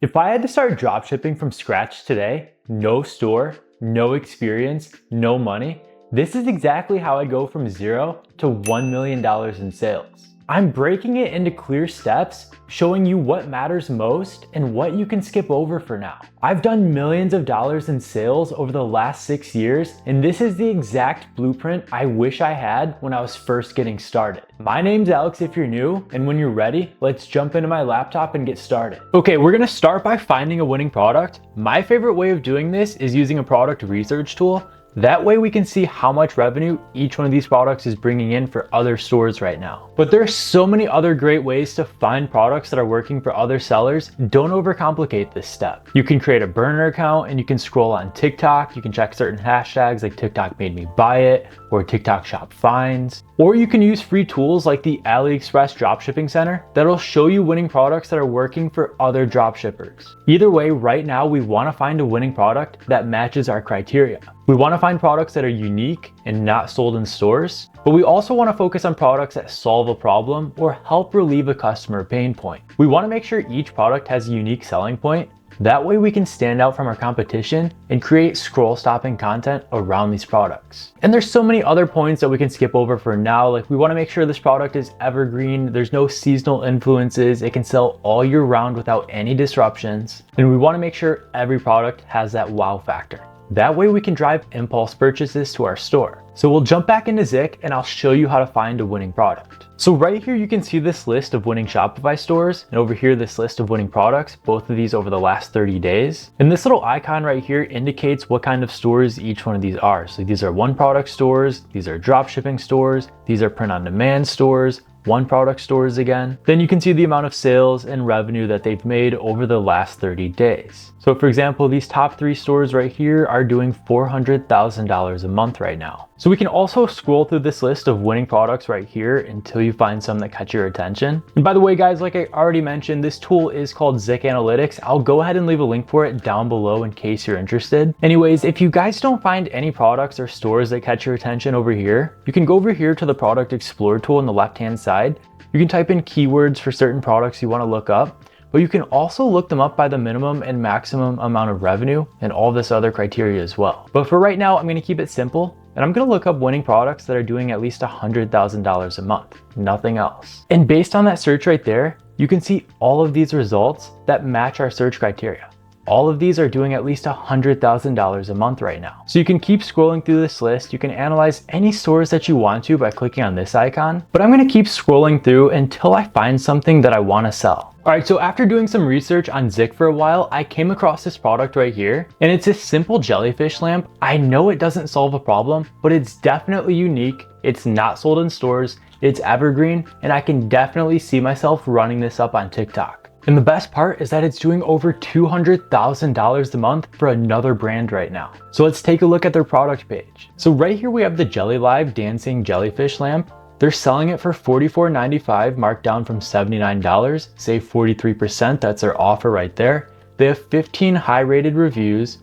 If I had to start dropshipping from scratch today, no store, no experience, no money, this is exactly how I go from zero to $1 million in sales. I'm breaking it into clear steps, showing you what matters most and what you can skip over for now. I've done millions of dollars in sales over the last 6 years, and this is the exact blueprint I wish I had when I was first getting started. My name's Alex if you're new, and when you're ready, let's jump into my laptop and get started. Okay, we're gonna start by finding a winning product. My favorite way of doing this is using a product research tool. That way we can see how much revenue each one of these products is bringing in for other stores right now. But there are so many other great ways to find products that are working for other sellers. Don't overcomplicate this step. You can create a burner account and you can scroll on TikTok. You can check certain hashtags like TikTok made me buy it or TikTok shop finds. Or you can use free tools like the AliExpress Dropshipping Center that'll show you winning products that are working for other dropshippers. Either way, right now we want to find a winning product that matches our criteria. We want to find products that are unique and not sold in stores, but we also want to focus on products that solve a problem or help relieve a customer pain point. We want to make sure each product has a unique selling point. That way we can stand out from our competition and create scroll stopping content around these products. And there's so many other points that we can skip over for now. Like we want to make sure this product is evergreen. There's no seasonal influences. It can sell all year round without any disruptions. And we want to make sure every product has that wow factor. That way we can drive impulse purchases to our store. So we'll jump back into Zik and I'll show you how to find a winning product. So right here, you can see this list of winning Shopify stores, and over here, this list of winning products, both of these over the last 30 days. And this little icon right here indicates what kind of stores each one of these are. So these are one product stores, these are dropshipping stores, these are print on demand stores, one product stores again. Then you can see the amount of sales and revenue that they've made over the last 30 days. So for example, these top 3 stores right here are doing $400,000 a month right now. So we can also scroll through this list of winning products right here until you find some that catch your attention. And by the way, guys, like I already mentioned, this tool is called Zik Analytics. I'll go ahead and leave a link for it down below in case you're interested. Anyways, if you guys don't find any products or stores that catch your attention over here, you can go over here to the Product Explorer tool on the left-hand side. You can type in keywords for certain products you want to look up, but you can also look them up by the minimum and maximum amount of revenue and all this other criteria as well. But for right now, I'm going to keep it simple and I'm going to look up winning products that are doing at least $100,000 a month, nothing else. And based on that search right there, you can see all of these results that match our search criteria. All of these are doing at least $100,000 a month right now. So you can keep scrolling through this list. You can analyze any stores that you want to by clicking on this icon, but I'm going to keep scrolling through until I find something that I want to sell. All right, so after doing some research on Zik for a while, I came across this product right here, and it's this simple jellyfish lamp. I know it doesn't solve a problem, but it's definitely unique. It's not sold in stores, it's evergreen, and I can definitely see myself running this up on TikTok. And the best part is that it's doing over $200,000 a month for another brand right now. So let's take a look at their product page. So right here we have the Jelly Live Dancing Jellyfish Lamp. They're selling it for $44.95, marked down from $79, save 43%, that's their offer right there. They have 15 high rated reviews.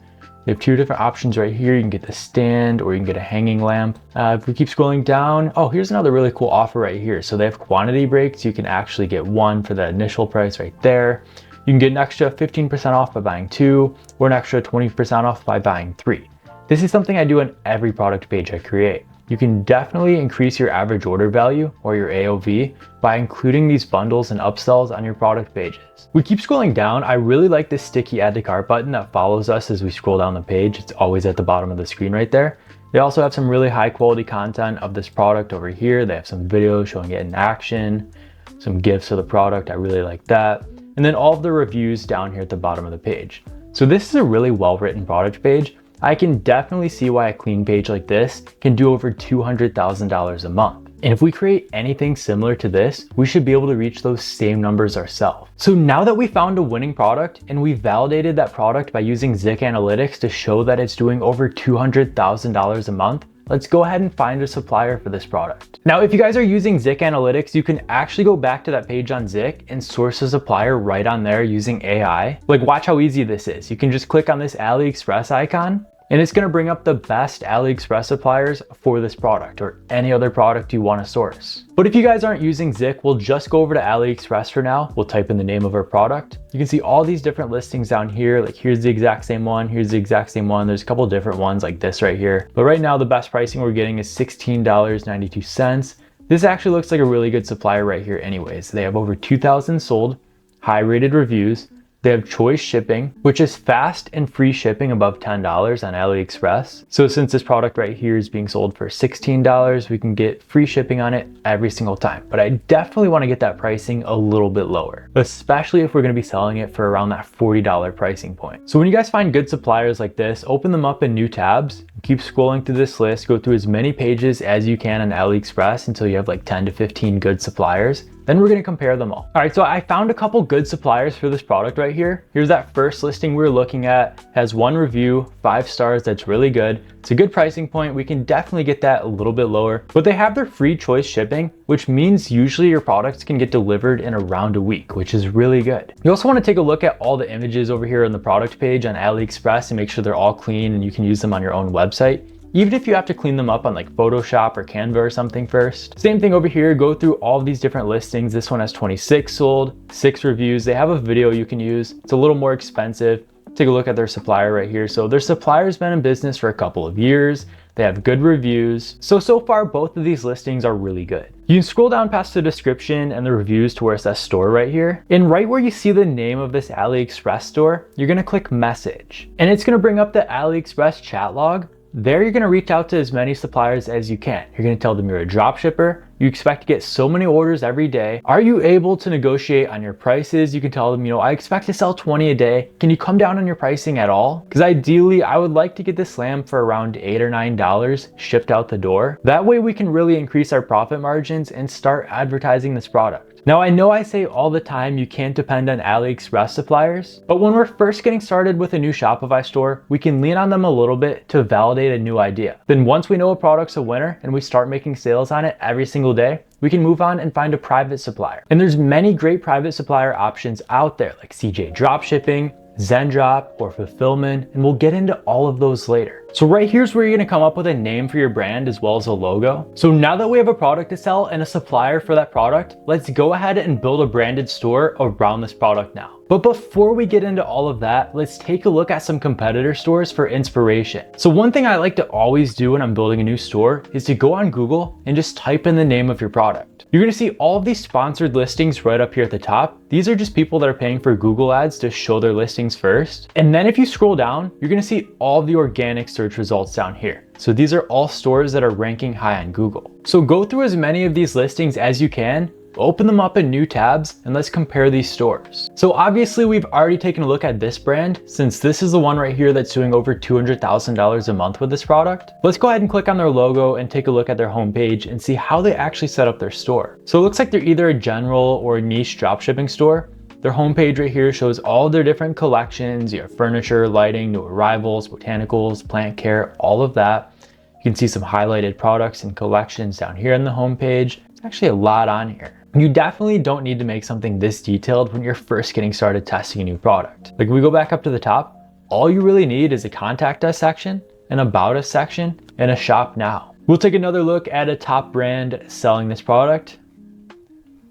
They have 2 different options right here. You can get the stand or you can get a hanging lamp. If we keep scrolling down, oh, here's another really cool offer right here. So they have quantity breaks. You can actually get 1 for the initial price right there. You can get an extra 15% off by buying 2 or an extra 20% off by buying 3. This is something I do on every product page I create. You can definitely increase your average order value or your AOV by including these bundles and upsells on your product pages. We keep scrolling down. I really like this sticky add to cart button that follows us as we scroll down the page. It's always at the bottom of the screen right there. They also have some really high quality content of this product over here. They have some videos showing it in action, some GIFs of the product. I really like that. And then all of the reviews down here at the bottom of the page. So this is a really well written product page. I can definitely see why a clean page like this can do over $200,000 a month. And if we create anything similar to this, we should be able to reach those same numbers ourselves. So now that we found a winning product and we validated that product by using Zik Analytics to show that it's doing over $200,000 a month, let's go ahead and find a supplier for this product. Now, if you guys are using Zik Analytics, you can actually go back to that page on Zik and source a supplier right on there using AI. Like, watch how easy this is. You can just click on this AliExpress icon and it's gonna bring up the best AliExpress suppliers for this product or any other product you wanna source. But if you guys aren't using Zik, we'll just go over to AliExpress for now. We'll type in the name of our product. You can see all these different listings down here. Like here's the exact same one, here's the exact same one. There's a couple different ones like this right here. But right now the best pricing we're getting is $16.92. This actually looks like a really good supplier right here anyways. They have over 2,000 sold, high rated reviews. They have choice shipping, which is fast and free shipping above $10 on AliExpress. So since this product right here is being sold for $16, we can get free shipping on it every single time. But I definitely want to get that pricing a little bit lower, especially if we're going to be selling it for around that $40 pricing point. So when you guys find good suppliers like this, open them up in new tabs, keep scrolling through this list, go through as many pages as you can on AliExpress until you have like 10 to 15 good suppliers. Then we're gonna compare them all. All right, so I found a couple good suppliers for this product right here. Here's that first listing we were looking at, has 1 review, 5 stars, that's really good. It's a good pricing point. We can definitely get that a little bit lower, but they have their free choice shipping, which means usually your products can get delivered in around a week, which is really good. You also wanna take a look at all the images over here on the product page on AliExpress and make sure they're all clean and you can use them on your own website, even if you have to clean them up on like Photoshop or Canva or something first. Same thing over here, go through all of these different listings. This one has 26 sold, 6 reviews. They have a video you can use. It's a little more expensive. Take a look at their supplier right here. So their supplier's been in business for a couple of years. They have good reviews. So far, both of these listings are really good. You can scroll down past the description and the reviews to where it says store right here. And right where you see the name of this AliExpress store, you're gonna click message. And it's gonna bring up the AliExpress chat log. There you're gonna reach out to as many suppliers as you can. You're gonna tell them you're a drop shipper. You expect to get so many orders every day. Are you able to negotiate on your prices? You can tell them, I expect to sell 20 a day. Can you come down on your pricing at all? Because ideally, I would like to get this lamb for around $8 or $9 shipped out the door. That way we can really increase our profit margins and start advertising this product. Now, I know I say all the time you can't depend on AliExpress suppliers, but when we're first getting started with a new Shopify store, we can lean on them a little bit to validate a new idea. Then once we know a product's a winner and we start making sales on it every single day, we can move on and find a private supplier. And there's many great private supplier options out there like CJ Dropshipping, Zendrop, or Fulfillman, and we'll get into all of those later. So right here's where you're gonna come up with a name for your brand as well as a logo. So now that we have a product to sell and a supplier for that product, let's go ahead and build a branded store around this product now. But before we get into all of that, let's take a look at some competitor stores for inspiration. So one thing I like to always do when I'm building a new store is to go on Google and just type in the name of your product. You're gonna see all of these sponsored listings right up here at the top. These are just people that are paying for Google ads to show their listings first. And then if you scroll down, you're gonna see all the organic search results down here. So these are all stores that are ranking high on Google. So go through as many of these listings as you can, open them up in new tabs, and let's compare these stores. So obviously we've already taken a look at this brand since this is the one right here that's doing over $200,000 a month with this product. Let's go ahead and click on their logo and take a look at their homepage and see how they actually set up their store. So it looks like they're either a general or a niche dropshipping store. Their homepage right here shows all their different collections. You have furniture, lighting, new arrivals, botanicals, plant care, all of that. You can see some highlighted products and collections down here on the homepage. There's actually a lot on here. You definitely don't need to make something this detailed when you're first getting started testing a new product. Like if we go back up to the top, all you really need is a contact us section, an about us section, and a shop now. We'll take another look at a top brand selling this product.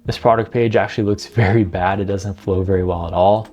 This product page actually looks very bad. It doesn't flow very well at all.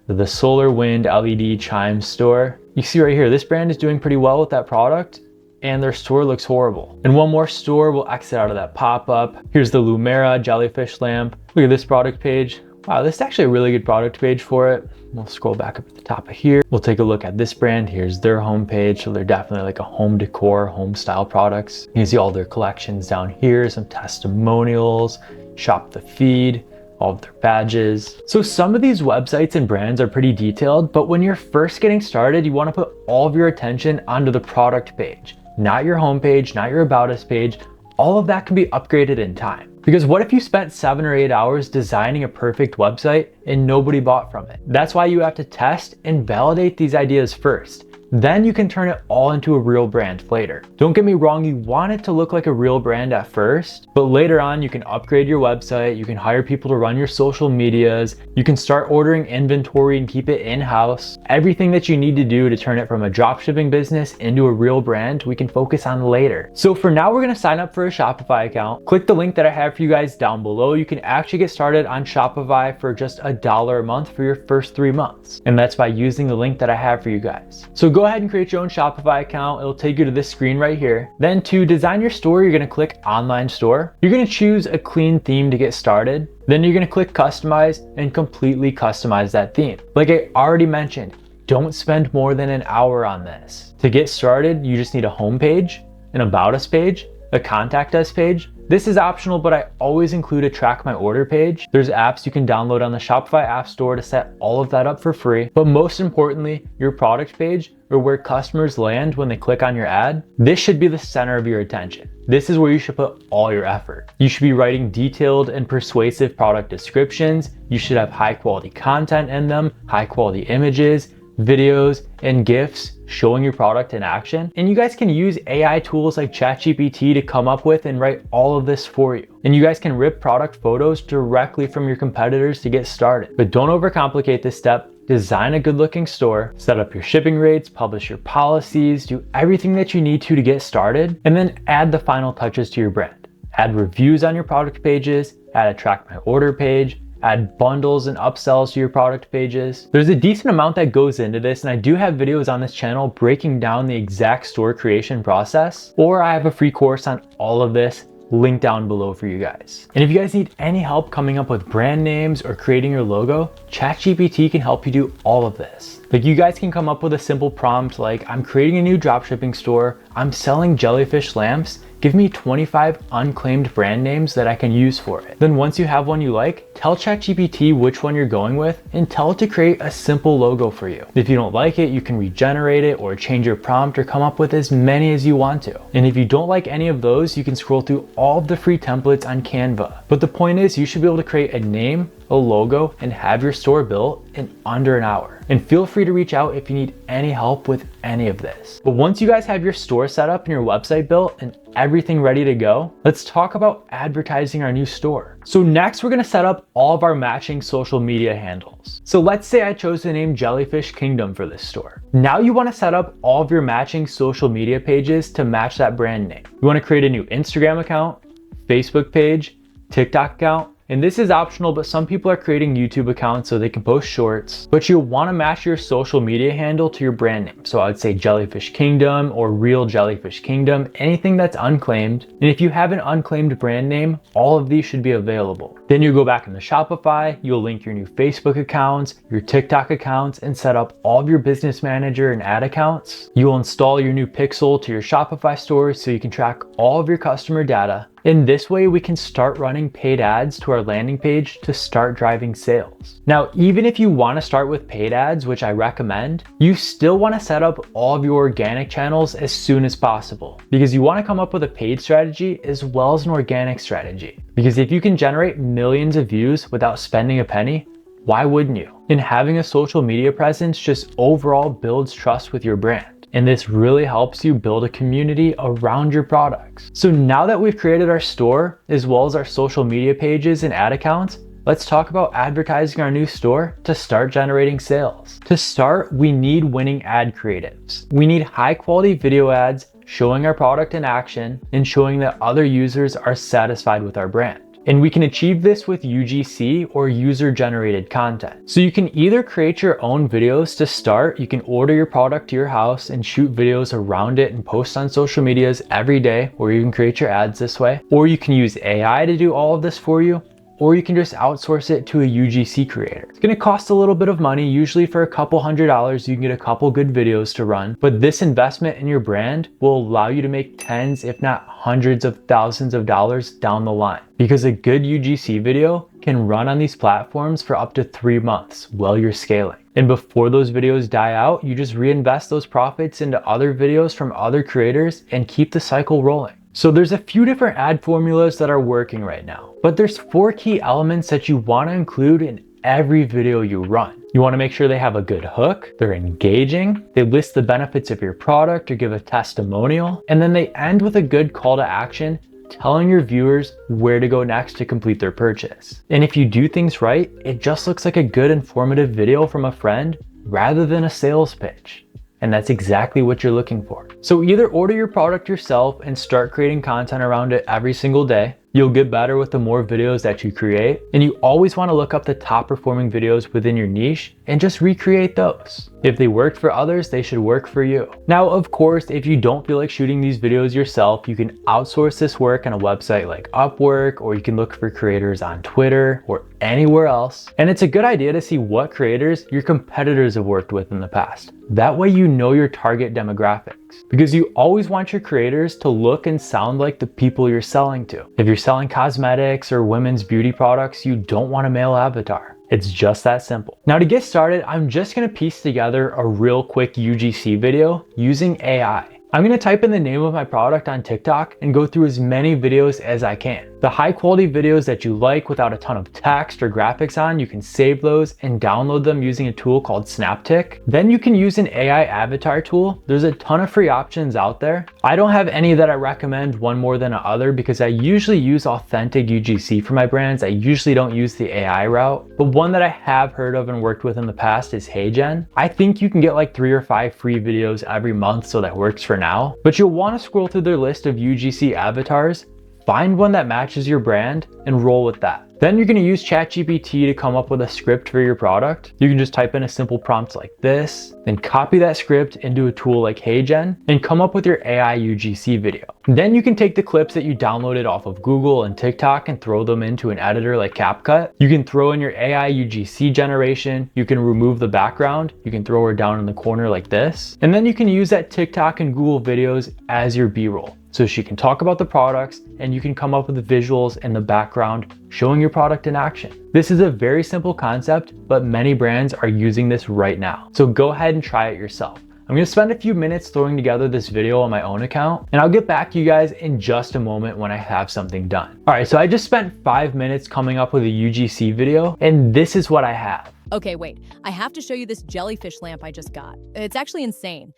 The Solar Wind LED Chime store. You see right here, this brand is doing pretty well with that product, and their store looks horrible. And one more store will exit out of that pop-up. Here's the Lumera jellyfish lamp. Look at this product page. Wow, this is actually a really good product page for it. We'll scroll back up at the top of here. We'll take a look at this brand. Here's their homepage. So they're definitely like a home decor, home style products. You can see all their collections down here, some testimonials, shop the feed, all of their badges. So some of these websites and brands are pretty detailed, but when you're first getting started, you want to put all of your attention onto the product page, not your homepage, not your about us page. All of that can be upgraded in time. Because what if you spent 7 or 8 hours designing a perfect website and nobody bought from it? That's why you have to test and validate these ideas first. Then you can turn it all into a real brand later. Don't get me wrong, you want it to look like a real brand at first, but later on you can upgrade your website, you can hire people to run your social medias, you can start ordering inventory and keep it in-house. Everything that you need to do to turn it from a dropshipping business into a real brand, we can focus on later. So for now, we're gonna sign up for a Shopify account. Click the link that I have for you guys down below. You can actually get started on Shopify for just $1 a month for your first 3 months. And that's by using the link that I have for you guys. So go ahead and create your own Shopify account. It'll take you to this screen right here. Then to design your store, you're gonna click Online Store. You're gonna choose a clean theme to get started. Then you're gonna click Customize and completely customize that theme. Like I already mentioned, don't spend more than an hour on this. To get started, you just need a home page, an About Us page, a Contact Us page. This is optional, but I always include a Track My Order page. There's apps you can download on the Shopify App Store to set all of that up for free. But most importantly, your product page, or where customers land when they click on your ad, this should be the center of your attention. This is where you should put all your effort. You should be writing detailed and persuasive product descriptions. You should have high quality content in them, high quality images, videos, and GIFs showing your product in action. And you guys can use AI tools like ChatGPT to come up with and write all of this for you. And you guys can rip product photos directly from your competitors to get started. But don't overcomplicate this step. Design a good looking store, set up your shipping rates, publish your policies, do everything that you need to get started, and then add the final touches to your brand. Add reviews on your product pages, add a Track My Order page, add bundles and upsells to your product pages. There's a decent amount that goes into this, and I do have videos on this channel breaking down the exact store creation process, or I have a free course on all of this link down below for you guys. And if you guys need any help coming up with brand names or creating your logo, ChatGPT can help you do all of this. Like you guys can come up with a simple prompt like, I'm creating a new dropshipping store, I'm selling jellyfish lamps, give me 25 unclaimed brand names that I can use for it. Then once you have one you like, tell ChatGPT which one you're going with and tell it to create a simple logo for you. If you don't like it, you can regenerate it or change your prompt or come up with as many as you want to. And if you don't like any of those, you can scroll through all of the free templates on Canva. But the point is, you should be able to create a name, a logo, and have your store built in under an hour. And feel free to reach out if you need any help with any of this. But once you guys have your store set up and your website built and everything ready to go, let's talk about advertising our new store. So next, we're gonna set up all of our matching social media handles. So let's say I chose the name Jellyfish Kingdom for this store. Now you wanna set up all of your matching social media pages to match that brand name. You wanna create a new Instagram account, Facebook page, TikTok account, and this is optional, but some people are creating YouTube accounts so they can post shorts, but you'll want to match your social media handle to your brand name. So I would say Jellyfish Kingdom or Real Jellyfish Kingdom, anything that's unclaimed. And if you have an unclaimed brand name, all of these should be available. Then you go back into Shopify, you'll link your new Facebook accounts, your TikTok accounts, and set up all of your business manager and ad accounts. You'll install your new pixel to your Shopify store so you can track all of your customer data. In this way, we can start running paid ads to our landing page to start driving sales. Now, even if you want to start with paid ads, which I recommend, you still want to set up all of your organic channels as soon as possible because you want to come up with a paid strategy as well as an organic strategy. Because if you can generate millions of views without spending a penny, why wouldn't you? And having a social media presence just overall builds trust with your brand. And this really helps you build a community around your products. So now that we've created our store, as well as our social media pages and ad accounts, let's talk about advertising our new store to start generating sales. To start, we need winning ad creatives. We need high quality video ads showing our product in action and showing that other users are satisfied with our brand. And we can achieve this with UGC or user-generated content. So you can either create your own videos to start, you can order your product to your house and shoot videos around it and post on social medias every day, or you can create your ads this way. Or you can use AI to do all of this for you, or you can just outsource it to a UGC creator. It's gonna cost a little bit of money. Usually for a couple $100s, you can get a couple good videos to run, but this investment in your brand will allow you to make tens, if not hundreds of thousands of dollars down the line. Because a good UGC video can run on these platforms for up to 3 months while you're scaling. And before those videos die out, you just reinvest those profits into other videos from other creators and keep the cycle rolling. So there's a few different ad formulas that are working right now, but there's 4 key elements that you want to include in every video you run. You want to make sure they have a good hook, they're engaging, they list the benefits of your product or give a testimonial, and then they end with a good call to action telling your viewers where to go next to complete their purchase. And if you do things right, it just looks like a good informative video from a friend rather than a sales pitch. And that's exactly what you're looking for. So either order your product yourself and start creating content around it every single day. You'll get better with the more videos that you create. And you always want to look up the top performing videos within your niche and just recreate those. If they worked for others, they should work for you. Now, of course, if you don't feel like shooting these videos yourself, you can outsource this work on a website like Upwork, or you can look for creators on Twitter or anywhere else. And it's a good idea to see what creators your competitors have worked with in the past. That way you know your target demographics, because you always want your creators to look and sound like the people you're selling to. If you're selling cosmetics or women's beauty products, you don't want a male avatar. It's just that simple. Now to get started, I'm just gonna piece together a real quick UGC video using AI. I'm gonna type in the name of my product on TikTok and go through as many videos as I can. The high quality videos that you like without a ton of text or graphics on, you can save those and download them using a tool called Snaptic. Then you can use an AI avatar tool. There's a ton of free options out there. I don't have any that I recommend one more than the other because I usually use authentic UGC for my brands. I usually don't use the AI route, but one that I have heard of and worked with in the past is HeyGen. I think you can get like 3 or 5 free videos every month, so that works for now. But you'll want to scroll through their list of UGC avatars, find one that matches your brand, and roll with that. Then you're going to use ChatGPT to come up with a script for your product. You can just type in a simple prompt like this, then copy that script into a tool like HeyGen and come up with your AI UGC video. Then you can take the clips that you downloaded off of Google and TikTok and throw them into an editor like CapCut. You can throw in your AI UGC generation. You can remove the background. You can throw her down in the corner like this. And then you can use that TikTok and Google videos as your B-roll. So she can talk about the products and you can come up with the visuals in the background showing your product in action. This is a very simple concept, but many brands are using this right now. So go ahead and try it yourself. I'm gonna spend a few minutes throwing together this video on my own account, and I'll get back to you guys in just a moment when I have something done. All right, so I just spent 5 minutes coming up with a UGC video, and this is what I have. Okay, wait, I have to show you this jellyfish lamp I just got. It's actually insane.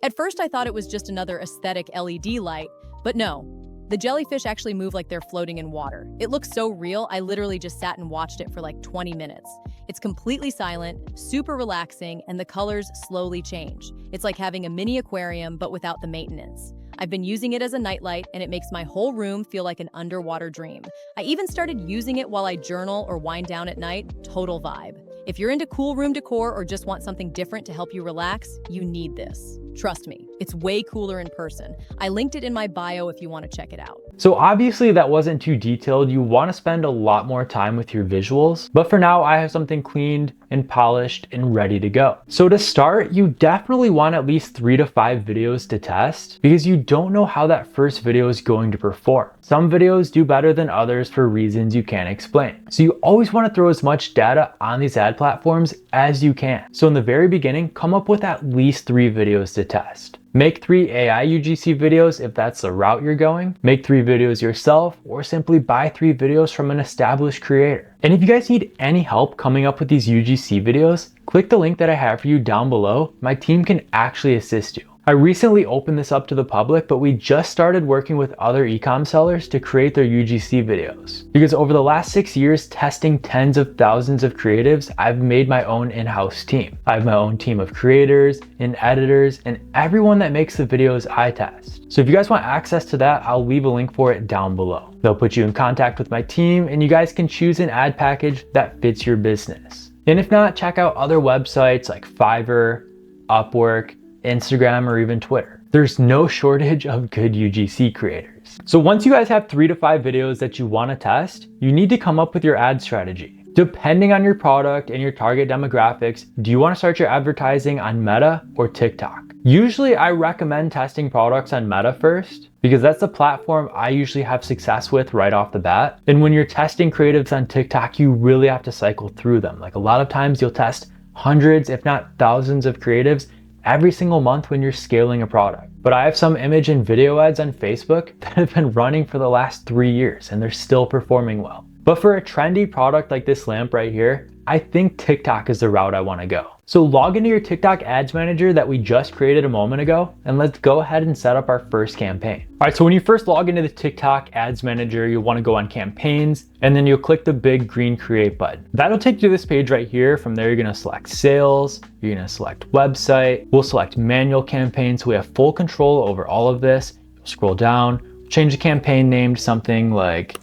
At first I thought it was just another aesthetic LED light, but no. The jellyfish actually move like they're floating in water. It looks so real, I literally just sat and watched it for like 20 minutes. It's completely silent, super relaxing, and the colors slowly change. It's like having a mini aquarium, but without the maintenance. I've been using it as a nightlight, and it makes my whole room feel like an underwater dream. I even started using it while I journal or wind down at night. Total vibe. If you're into cool room decor or just want something different to help you relax, you need this. Trust me, it's way cooler in person. I linked it in my bio if you want to check it out. So obviously that wasn't too detailed. You want to spend a lot more time with your visuals, but for now I have something cleaned and polished and ready to go. So to start, you definitely want at least 3 to 5 videos to test because you don't know how that first video is going to perform. Some videos do better than others for reasons you can't explain. So you always want to throw as much data on these ad platforms as you can. So in the very beginning, come up with at least 3 videos to test. Make 3 AI UGC videos if that's the route you're going. Make 3 videos yourself, or simply buy 3 videos from an established creator. And if you guys need any help coming up with these UGC videos, click the link that I have for you down below. My team can actually assist you. I recently opened this up to the public, but we just started working with other e-com sellers to create their UGC videos. Because over the last 6 years, testing tens of thousands of creatives, I've made my own in-house team. I have my own team of creators and editors and everyone that makes the videos I test. So if you guys want access to that, I'll leave a link for it down below. They'll put you in contact with my team and you guys can choose an ad package that fits your business. And if not, check out other websites like Fiverr, Upwork, Instagram, or even Twitter. There's no shortage of good UGC creators. So once you guys have 3 to 5 videos that you want to test, you need to come up with your ad strategy. Depending on your product and your target demographics, do you want to start your advertising on Meta or TikTok? Usually I recommend testing products on Meta first because that's the platform I usually have success with right off the bat. And when you're testing creatives on TikTok, you really have to cycle through them. Like a lot of times you'll test hundreds, if not thousands of creatives every single month when you're scaling a product. But I have some image and video ads on Facebook that have been running for the last 3 years and they're still performing well. But for a trendy product like this lamp right here, I think TikTok is the route I want to go. So log into your TikTok ads manager that we just created a moment ago, and let's go ahead and set up our first campaign. All right, so when you first log into the TikTok ads manager, you'll want to go on campaigns, and then you'll click the big green create button. That'll take you to this page right here. From there, you're going to select sales, you're going to select website, we'll select manual campaign, so we have full control over all of this. You'll scroll down, change the campaign name to something like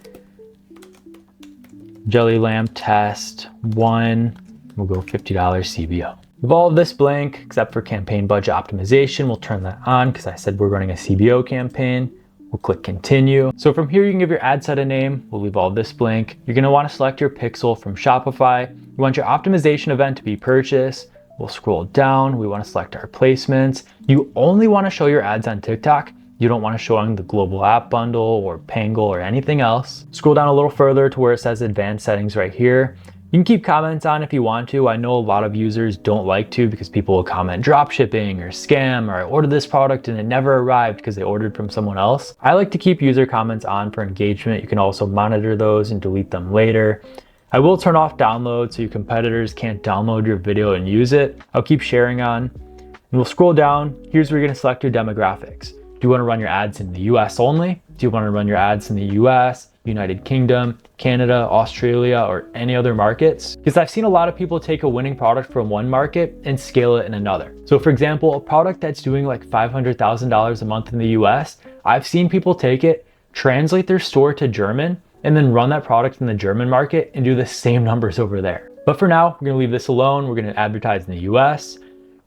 Jelly Lamp Test 1, we'll go $50 CBO. With all of this blank, except for campaign budget optimization, we'll turn that on because I said we're running a CBO campaign. We'll click continue. So from here, you can give your ad set a name. We'll leave all of this blank. You're gonna wanna select your pixel from Shopify. You want your optimization event to be purchase. We'll scroll down. We wanna select our placements. You only wanna show your ads on TikTok. You don't want to show on the global app bundle or Pangle or anything else. Scroll down a little further to where it says advanced settings right here. You can keep comments on if you want to. I know a lot of users don't like to because people will comment dropshipping or scam, or I ordered this product and it never arrived because they ordered from someone else. I like to keep user comments on for engagement. You can also monitor those and delete them later. I will turn off download so your competitors can't download your video and use it. I'll keep sharing on. And we'll scroll down. Here's where you're gonna select your demographics. Do you want to run your ads in the US only? Do you want to run your ads in the US, United Kingdom, Canada, Australia, or any other markets? Because I've seen a lot of people take a winning product from one market and scale it in another. So for example, a product that's doing like $500,000 a month in the US, I've seen people take it, translate their store to German, and then run that product in the German market and do the same numbers over there. But for now, we're gonna leave this alone. We're gonna advertise in the US.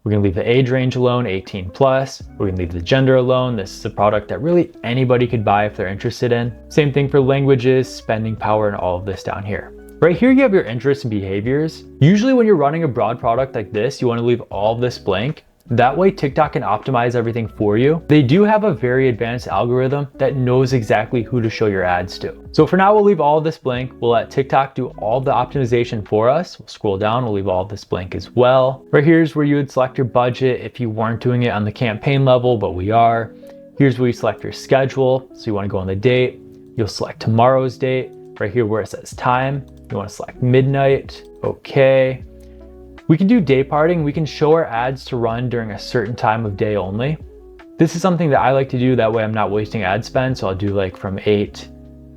We're gonna leave the age range alone, 18 plus. We're gonna leave the gender alone. This is a product that really anybody could buy if they're interested in. Same thing for languages, spending power, and all of this down here. Right here, you have your interests and behaviors. Usually when you're running a broad product like this, you wanna leave all of this blank. That way TikTok can optimize everything for you. They do have a very advanced algorithm that knows exactly who to show your ads to. So for now, we'll leave all of this blank. We'll let TikTok do all the optimization for us. We'll scroll down, we'll leave all of this blank as well. Right here is where you would select your budget if you weren't doing it on the campaign level, but we are. Here's where you select your schedule. So you wanna go on the date. You'll select tomorrow's date. Right here where it says time, you wanna select midnight, okay. We can do day parting. We can show our ads to run during a certain time of day only. This is something that I like to do. That way I'm not wasting ad spend. So I'll do like from 8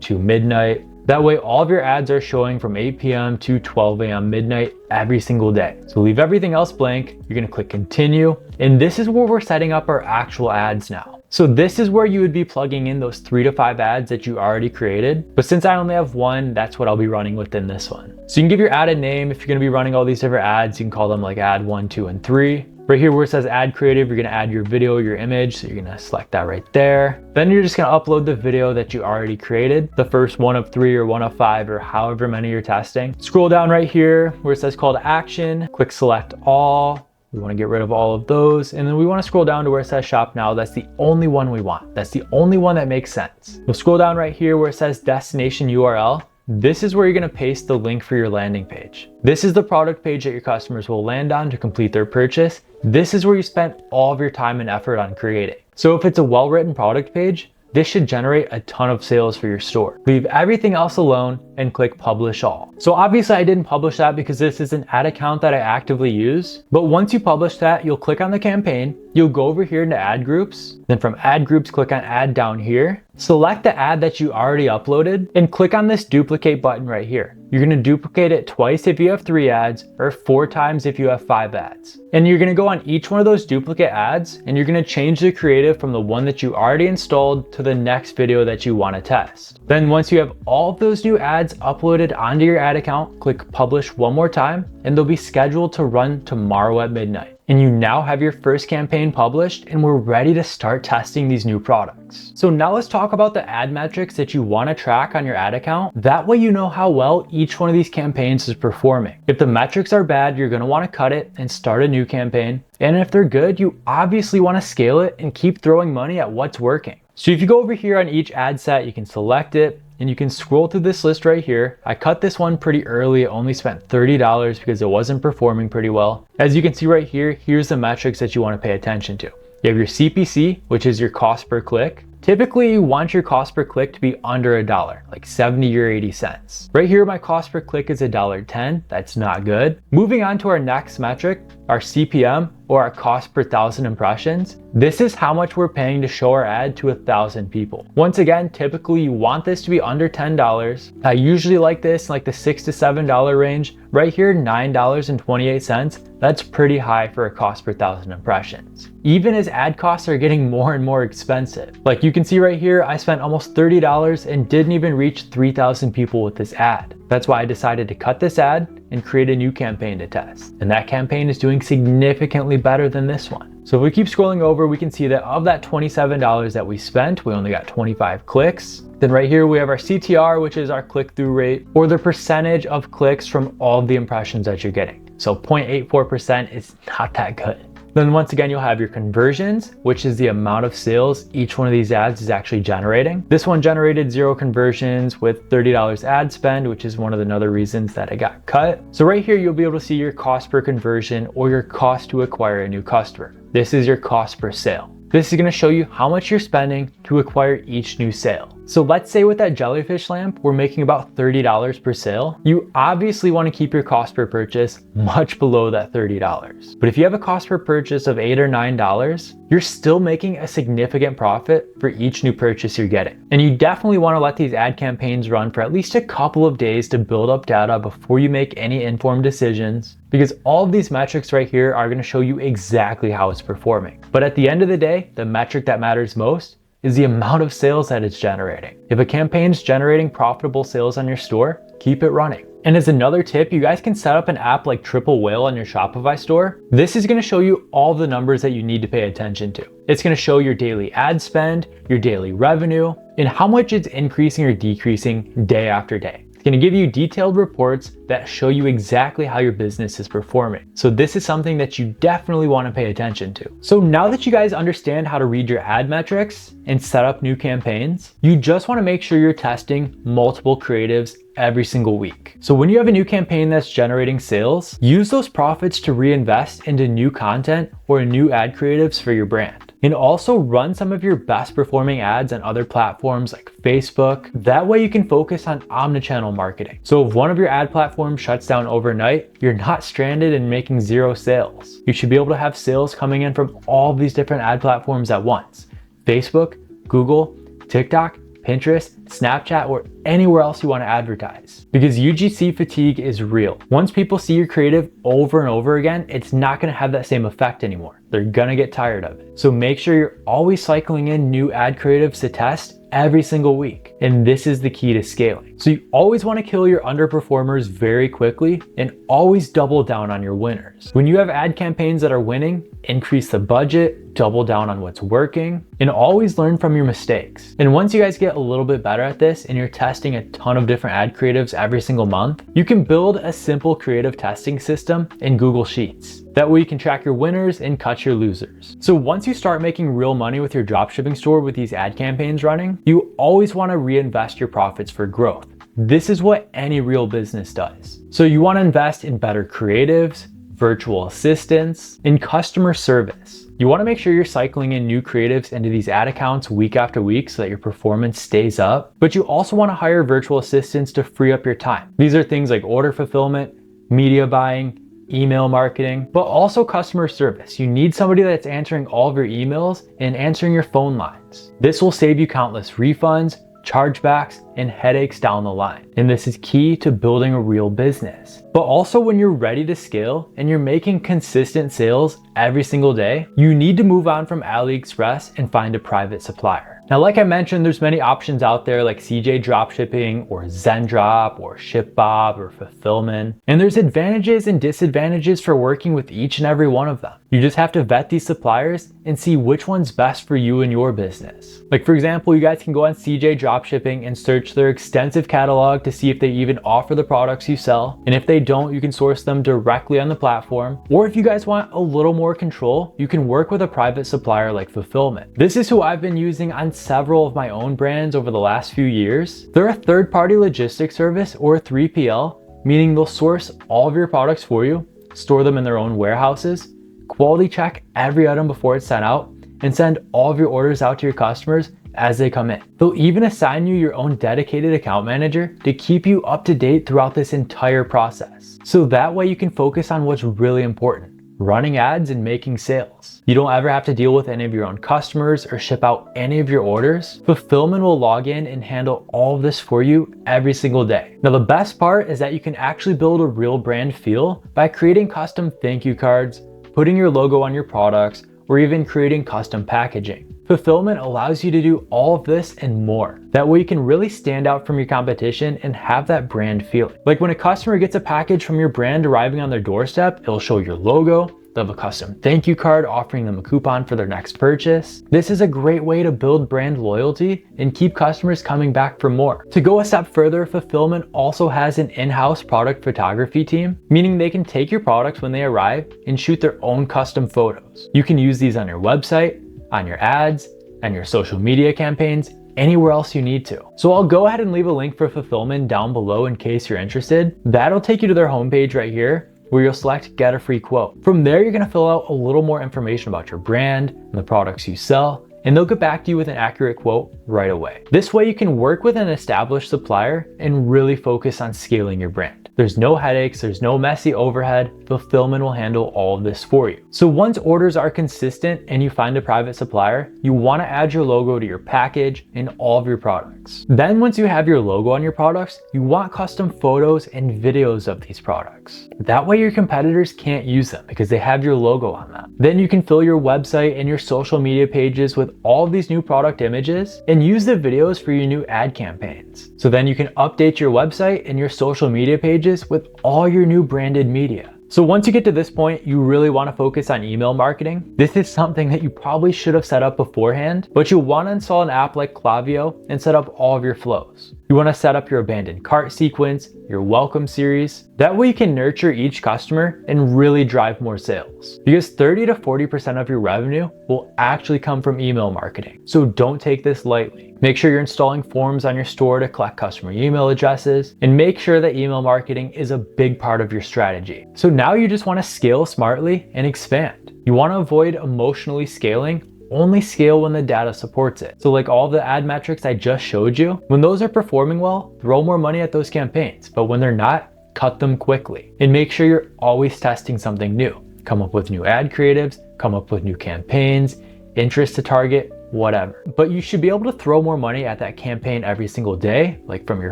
to midnight. That way all of your ads are showing from 8 p.m. to 12 a.m. midnight every single day. So leave everything else blank. You're gonna click continue. And this is where we're setting up our actual ads now. So this is where you would be plugging in those 3 to 5 ads that you already created. But since I only have one, that's what I'll be running within this one. So you can give your ad a name. If you're gonna be running all these different ads, you can call them like ad 1, 2, and 3. Right here where it says add creative, you're gonna add your video, your image. So you're gonna select that right there. Then you're just gonna upload the video that you already created, the first one of 3 or one of 5 or however many you're testing. Scroll down right here where it says call to action, click select all. We wanna get rid of all of those. And then we wanna scroll down to where it says shop now. That's the only one we want. That's the only one that makes sense. You'll scroll down right here where it says destination URL. This is where you're gonna paste the link for your landing page. This is the product page that your customers will land on to complete their purchase. This is where you spent all of your time and effort on creating. So if it's a well-written product page, this should generate a ton of sales for your store. Leave everything else alone and click publish all. So obviously I didn't publish that because this is an ad account that I actively use. But once you publish that, you'll click on the campaign, you'll go over here into ad groups, then from ad groups, click on add down here, select the ad that you already uploaded and click on this duplicate button right here. You're gonna duplicate it twice if you have 3 ads or 4 times if you have 5 ads. And you're gonna go on each one of those duplicate ads and you're gonna change the creative from the one that you already installed to the next video that you wanna test. Then once you have all of those new ads uploaded onto your ad account, click publish one more time and they'll be scheduled to run tomorrow at midnight. And you now have your first campaign published and we're ready to start testing these new products. So now let's talk about the ad metrics that you want to track on your ad account. That way you know how well each one of these campaigns is performing. If the metrics are bad, you're going to want to cut it and start a new campaign. And if they're good, you obviously want to scale it and keep throwing money at what's working. So if you go over here on each ad set, you can select it and you can scroll through this list right here. I cut this one pretty early. I only spent $30 because it wasn't performing pretty well. As you can see right here, here's the metrics that you want to pay attention to. You have your CPC, which is your cost per click, typically you want your cost per click to be under $1, like 70 or 80 cents. Right here, my cost per click is $1.10. That's not good. Moving on to our next metric, our CPM, or our cost per 1,000 impressions. This is how much we're paying to show our ad to 1,000 people. Once again, typically you want this to be under $10. I usually like this in like the $6 to $7 range. Right here, $9.28. That's pretty high for a cost per 1,000 impressions. Even as ad costs are getting more and more expensive. Like you can see right here, I spent almost $30 and didn't even reach 3,000 people with this ad. That's why I decided to cut this ad and create a new campaign to test. And that campaign is doing significantly better than this one. So if we keep scrolling over, we can see that of that $27 that we spent, we only got 25 clicks. Then right here, we have our CTR, which is our click-through rate, or the percentage of clicks from all of the impressions that you're getting. So 0.84% is not that good. Then once again, you'll have your conversions, which is the amount of sales each one of these ads is actually generating. This one generated 0 conversions with $30 ad spend, which is one of the other reasons that it got cut. So right here, you'll be able to see your cost per conversion or your cost to acquire a new customer. This is your cost per sale. This is going to show you how much you're spending to acquire each new sale. So let's say with that jellyfish lamp, we're making about $30 per sale. You obviously want to keep your cost per purchase much below that $30. But if you have a cost per purchase of $8 or $9, you're still making a significant profit for each new purchase you're getting. And you definitely want to let these ad campaigns run for at least a couple of days to build up data before you make any informed decisions, because all of these metrics right here are going to show you exactly how it's performing. But at the end of the day, the metric that matters most is the amount of sales that it's generating. If a campaign's generating profitable sales on your store, keep it running. And as another tip, you guys can set up an app like Triple Whale on your Shopify store. This is going to show you all the numbers that you need to pay attention to. It's going to show your daily ad spend, your daily revenue, and how much it's increasing or decreasing day after day. Going to give you detailed reports that show you exactly how your business is performing. So this is something that you definitely want to pay attention to. So now that you guys understand how to read your ad metrics and set up new campaigns, you just want to make sure you're testing multiple creatives every single week. So when you have a new campaign that's generating sales, use those profits to reinvest into new content or new ad creatives for your brand. And also run some of your best performing ads on other platforms like Facebook. That way you can focus on omnichannel marketing. So if one of your ad platforms shuts down overnight, you're not stranded and making 0 sales. You should be able to have sales coming in from all of these different ad platforms at once. Facebook, Google, TikTok, Pinterest, Snapchat, or anywhere else you want to advertise. Because UGC fatigue is real. Once people see your creative over and over again, it's not going to have that same effect anymore. They're going to get tired of it. So make sure you're always cycling in new ad creatives to test every single week. And this is the key to scaling. So you always want to kill your underperformers very quickly and always double down on your winners. When you have ad campaigns that are winning, increase the budget, double down on what's working, and always learn from your mistakes. And once you guys get a little bit better at this and you're testing a ton of different ad creatives every single month, you can build a simple creative testing system in Google Sheets. That way you can track your winners and cut your losers. So once you start making real money with your dropshipping store with these ad campaigns running, you always want to reinvest your profits for growth. This is what any real business does. So you want to invest in better creatives, virtual assistants, and customer service. You want to make sure you're cycling in new creatives into these ad accounts week after week so that your performance stays up. But you also want to hire virtual assistants to free up your time. These are things like order fulfillment, media buying, email marketing, but also customer service. You need somebody that's answering all of your emails and answering your phone lines. This will save you countless refunds, chargebacks, and headaches down the line. And this is key to building a real business. But also when you're ready to scale and you're making consistent sales every single day, you need to move on from AliExpress and find a private supplier. Now, like I mentioned, there's many options out there like CJ Dropshipping or Zendrop or ShipBob or Fulfillman. And there's advantages and disadvantages for working with each and every one of them. You just have to vet these suppliers and see which one's best for you and your business. Like for example, you guys can go on CJ Dropshipping and search their extensive catalog to see if they even offer the products you sell. And if they don't, you can source them directly on the platform. Or if you guys want a little more control, you can work with a private supplier like Fulfillment. This is who I've been using on several of my own brands over the last few years. They're a third-party logistics service or a 3PL, meaning they'll source all of your products for you, store them in their own warehouses, quality check every item before it's sent out, and send all of your orders out to your customers as they come in. They'll even assign you your own dedicated account manager to keep you up to date throughout this entire process. So that way you can focus on what's really important, running ads and making sales. You don't ever have to deal with any of your own customers or ship out any of your orders. Fulfillment will log in and handle all of this for you every single day. Now, the best part is that you can actually build a real brand feel by creating custom thank you cards, putting your logo on your products, or even creating custom packaging. Fulfillment allows you to do all of this and more. That way you can really stand out from your competition and have that brand feeling. Like when a customer gets a package from your brand arriving on their doorstep, it'll show your logo, they'll have a custom thank you card offering them a coupon for their next purchase. This is a great way to build brand loyalty and keep customers coming back for more. To go a step further, Fulfillment also has an in-house product photography team, meaning they can take your products when they arrive and shoot their own custom photos. You can use these on your website, on your ads, and your social media campaigns, anywhere else you need to. So I'll go ahead and leave a link for Fulfillment down below in case you're interested. That'll take you to their homepage right here, where you'll select get a free quote. From there, you're gonna fill out a little more information about your brand and the products you sell, and they'll get back to you with an accurate quote right away. This way you can work with an established supplier and really focus on scaling your brand. There's no headaches, there's no messy overhead. Fulfillment will handle all of this for you. So once orders are consistent and you find a private supplier, you wanna add your logo to your package and all of your products. Then once you have your logo on your products, you want custom photos and videos of these products. That way your competitors can't use them because they have your logo on them. Then you can fill your website and your social media pages with all of these new product images and use the videos for your new ad campaigns. So then you can update your website and your social media pages with all your new branded media. So once you get to this point, you really want to focus on email marketing. This is something that you probably should have set up beforehand, but you'll want to install an app like Klaviyo and set up all of your flows. You want to set up your abandoned cart sequence, your welcome series. That way you can nurture each customer and really drive more sales. Because 30 to 40% of your revenue will actually come from email marketing. So don't take this lightly. Make sure you're installing forms on your store to collect customer email addresses, and make sure that email marketing is a big part of your strategy. So now you just want to scale smartly and expand. You want to avoid emotionally scaling. Only scale when the data supports it. So like all the ad metrics I just showed you, when those are performing well, throw more money at those campaigns. But when they're not, cut them quickly. And make sure you're always testing something new. Come up with new ad creatives, come up with new campaigns, interest to target, whatever. But you should be able to throw more money at that campaign every single day, like from your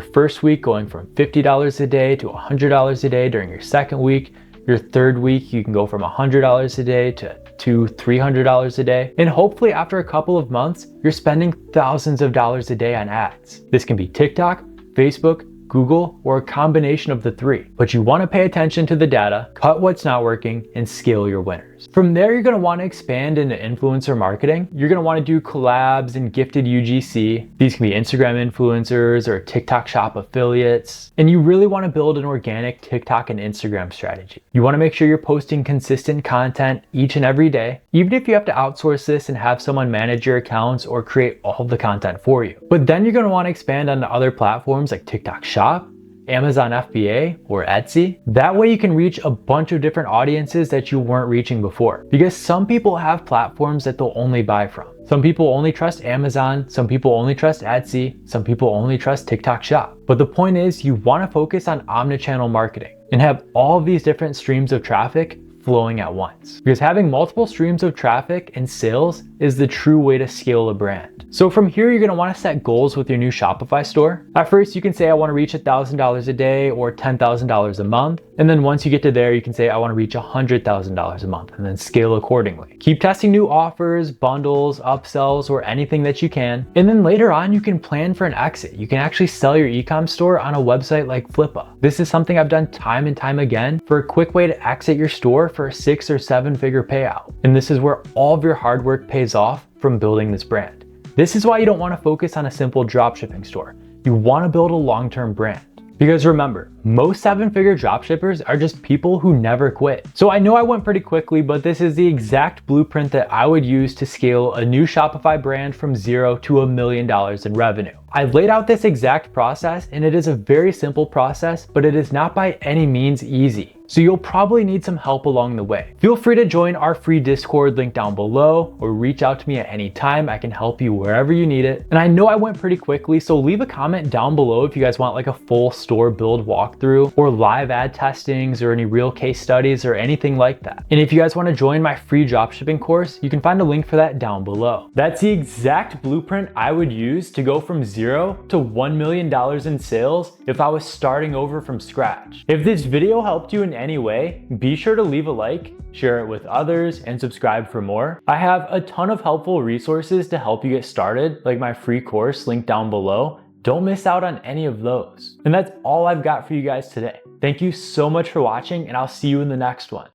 first week going from $50 a day to $100 a day during your second week. Your third week, you can go from $100 a day to $300 a day. And hopefully after a couple of months, you're spending thousands of dollars a day on ads. This can be TikTok, Facebook, Google, or a combination of the three. But you want to pay attention to the data, cut what's not working, and scale your winners. From there, you're going to want to expand into influencer marketing. You're going to want to do collabs and gifted UGC. These can be Instagram influencers or TikTok shop affiliates. And you really want to build an organic TikTok and Instagram strategy. You want to make sure you're posting consistent content each and every day, even if you have to outsource this and have someone manage your accounts or create all of the content for you. But then you're going to want to expand onto other platforms like TikTok Shop, Amazon FBA, or Etsy. That way you can reach a bunch of different audiences that you weren't reaching before. Because some people have platforms that they'll only buy from. Some people only trust Amazon, some people only trust Etsy, some people only trust TikTok Shop. But the point is, you want to focus on omnichannel marketing and have all of these different streams of traffic flowing at once. Because having multiple streams of traffic and sales is the true way to scale a brand. So from here, you're gonna wanna set goals with your new Shopify store. At first, you can say I wanna reach $1,000 a day or $10,000 a month. And then once you get to there, you can say I wanna reach $100,000 a month and then scale accordingly. Keep testing new offers, bundles, upsells, or anything that you can. And then later on, you can plan for an exit. You can actually sell your e-com store on a website like Flippa. This is something I've done time and time again for a quick way to exit your store for a 6 or 7 figure payout. And this is where all of your hard work pays off from building this brand. This is why you don't want to focus on a simple dropshipping store. You want to build a long-term brand. Because remember, most 7-figure dropshippers are just people who never quit. So I know I went pretty quickly, but this is the exact blueprint that I would use to scale a new Shopify brand from 0 to $1 million in revenue. I laid out this exact process, and it is a very simple process, but it is not by any means easy. So you'll probably need some help along the way. Feel free to join our free Discord link down below or reach out to me at any time. I can help you wherever you need it. And I know I went pretty quickly, so leave a comment down below if you guys want like a full store build walkthrough or live ad testings or any real case studies or anything like that. And if you guys want to join my free dropshipping course, you can find a link for that down below. That's the exact blueprint I would use to go from 0 to $1 million in sales if I was starting over from scratch. If this video helped you in any way, be sure to leave a like, share it with others, and subscribe for more. I have a ton of helpful resources to help you get started, like my free course linked down below. Don't miss out on any of those. And that's all I've got for you guys today. Thank you so much for watching, and I'll see you in the next one.